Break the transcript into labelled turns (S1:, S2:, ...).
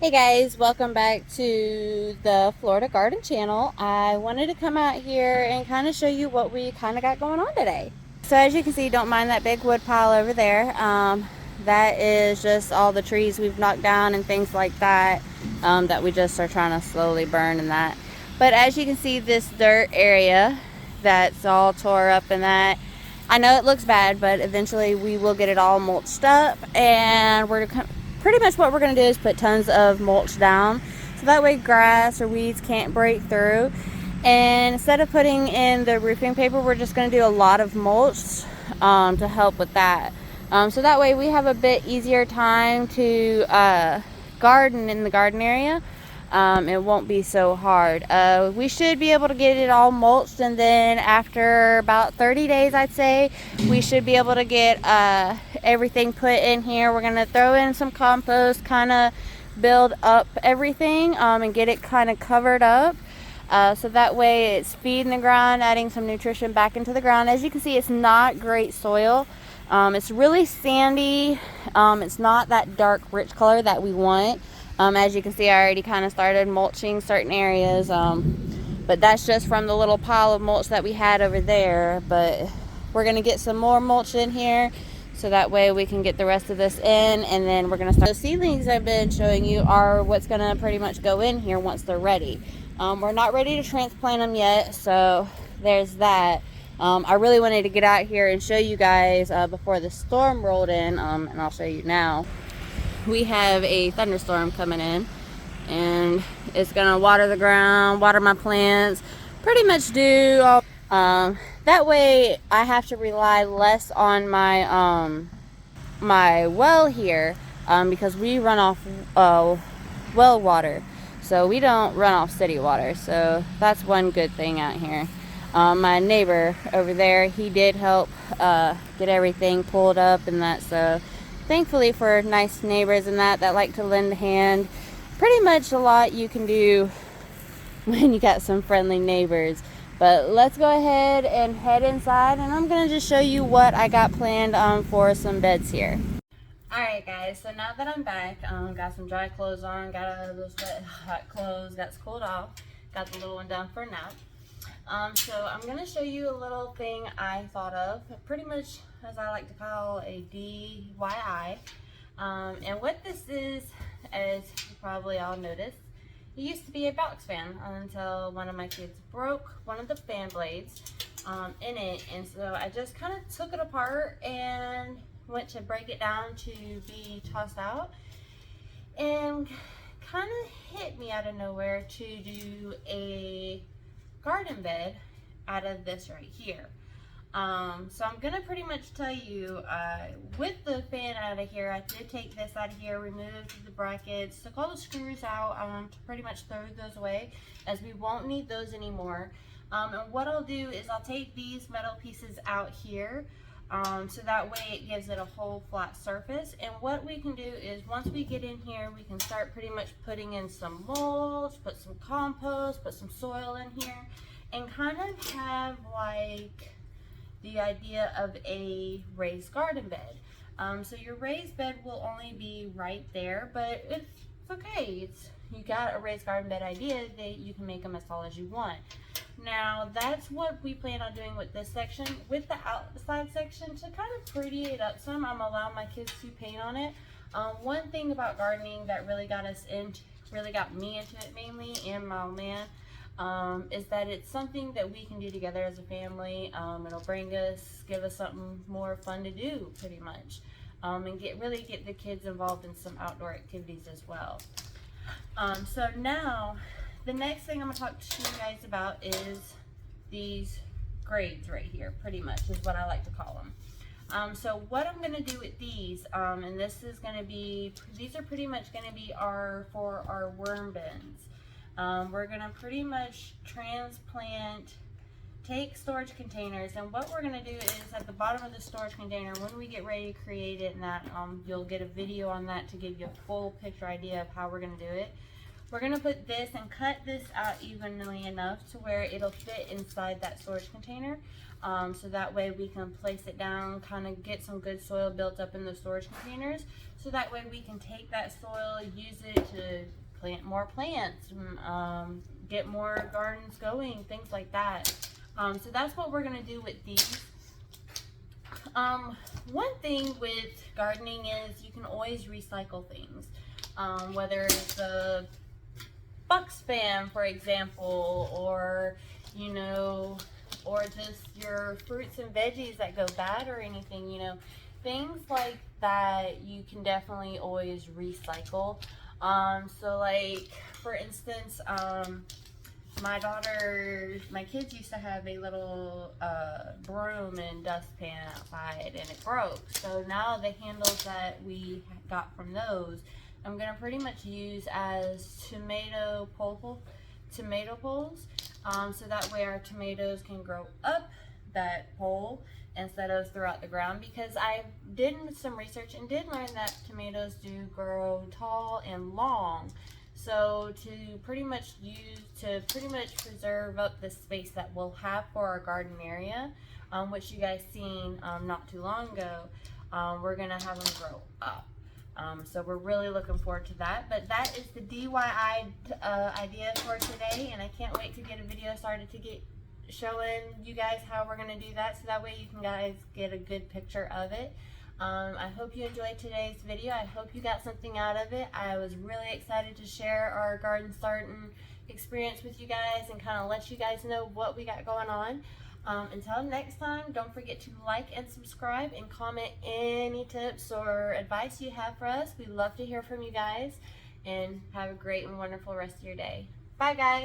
S1: Hey guys, welcome back to the Florida Garden Channel. I wanted to come out here and kind of show you what we kind of got going on today. So as you can see, don't mind that big wood pile over there. That is just all the trees we've knocked down and things like that that we just are trying to slowly burn and that. But as you can see, this dirt area that's all tore up and that, I know it looks bad, but eventually we will get it all mulched up, and pretty much what we're going to do is put tons of mulch down so that way grass or weeds can't break through. And instead of putting in the roofing paper, we're just going to do a lot of mulch to help with that. So that way we have a bit easier time to garden in the garden area. It won't be so hard. We should be able to get it all mulched, and then after about 30 days, I'd say, we should be able to get everything put in here. We're going to throw in some compost, kind of build up everything and get it kind of covered up. So that way it's feeding the ground, adding some nutrition back into the ground. As you can see, it's not great soil. It's really sandy. It's not that dark, rich color that we want. As you can see, I already kind of started mulching certain areas, but that's just from the little pile of mulch that we had over there. But we're going to get some more mulch in here so that way we can get the rest of this in, and then we're going to start. The seedlings I've been showing you are what's going to pretty much go in here once they're ready. We're not ready to transplant them yet, so there's that. I really wanted to get out here and show you guys before the storm rolled in, and I'll show you now. We have a thunderstorm coming in, and it's gonna water the ground, water my plants, pretty much do all. That way I have to rely less on my well here, because we run off well water, so we don't run off city water. So that's one good thing out here. My neighbor over there, he did help get everything pulled up and that, so thankfully for nice neighbors and that like to lend a hand. Pretty much a lot you can do when you got some friendly neighbors. But let's go ahead and head inside, and I'm going to just show you what I got planned for some beds here. Alright guys, so now that I'm back, got some dry clothes on, got out of those wet hot clothes, got cooled off, got the little one down for a nap. So I'm going to show you a little thing I thought of, pretty much as I like to call a DIY. And what this is, as you probably all noticed, it used to be a box fan until one of my kids broke one of the fan blades in it. And so I just kind of took it apart and went to break it down to be tossed out. And kind of hit me out of nowhere to do a garden bed out of this right here. So I'm gonna pretty much tell you, with the fan out of here, I did take this out of here, removed the brackets, took all the screws out, to pretty much throw those away, as we won't need those anymore. And what I'll do is I'll take these metal pieces out here, so that way it gives it a whole flat surface. And what we can do is, once we get in here, we can start pretty much putting in some mulch, put some compost, put some soil in here, and kind of have like the idea of a raised garden bed. So your raised bed will only be right there, but it's okay. You got a raised garden bed idea, that you can make them as tall as you want. Now that's what we plan on doing with this section. With the outside section, to kind of pretty it up some, I'm allowing my kids to paint on it. One thing about gardening that really got me into it mainly, and my old man, is that it's something that we can do together as a family. It'll give us something more fun to do, pretty much, and really get the kids involved in some outdoor activities as well. So now, the next thing I'm going to talk to you guys about is these grades right here, pretty much, is what I like to call them. So what I'm going to do with these, and these are pretty much going to be for our worm bins. We're going to pretty much take storage containers, and what we're going to do is at the bottom of the storage container, when we get ready to create it, and that you'll get a video on that to give you a full picture idea of how we're going to do it. we're gonna put this and cut this out evenly enough to where it'll fit inside that storage container. So that way we can place it down, kind of get some good soil built up in the storage containers. So that way we can take that soil, use it to plant more plants, get more gardens going, things like that. So that's what we're gonna do with these. One thing with gardening is you can always recycle things. Whether it's a Bucks fan, for example, or, you know, or just your fruits and veggies that go bad or anything, you know, things like that you can definitely always recycle. So like, for instance, my kids used to have a little broom and dustpan outside, and it broke. So now the handles that we got from those, I'm gonna pretty much use as tomato poles. So that way our tomatoes can grow up that pole instead of throughout the ground, because I did some research and did learn that tomatoes do grow tall and long. So to pretty much preserve up the space that we'll have for our garden area, which you guys seen not too long ago, we're gonna have them grow up. So we're really looking forward to that. But that is the DIY idea for today, and I can't wait to get a video started to get showing you guys how we're gonna do that, so that way you can guys get a good picture of it. I hope you enjoyed today's video. I hope you got something out of it. I was really excited to share our garden starting experience with you guys and kind of let you guys know what we got going on. Until next time, don't forget to like and subscribe and comment any tips or advice you have for us. We love to hear from you guys, and have a great and wonderful rest of your day. Bye guys.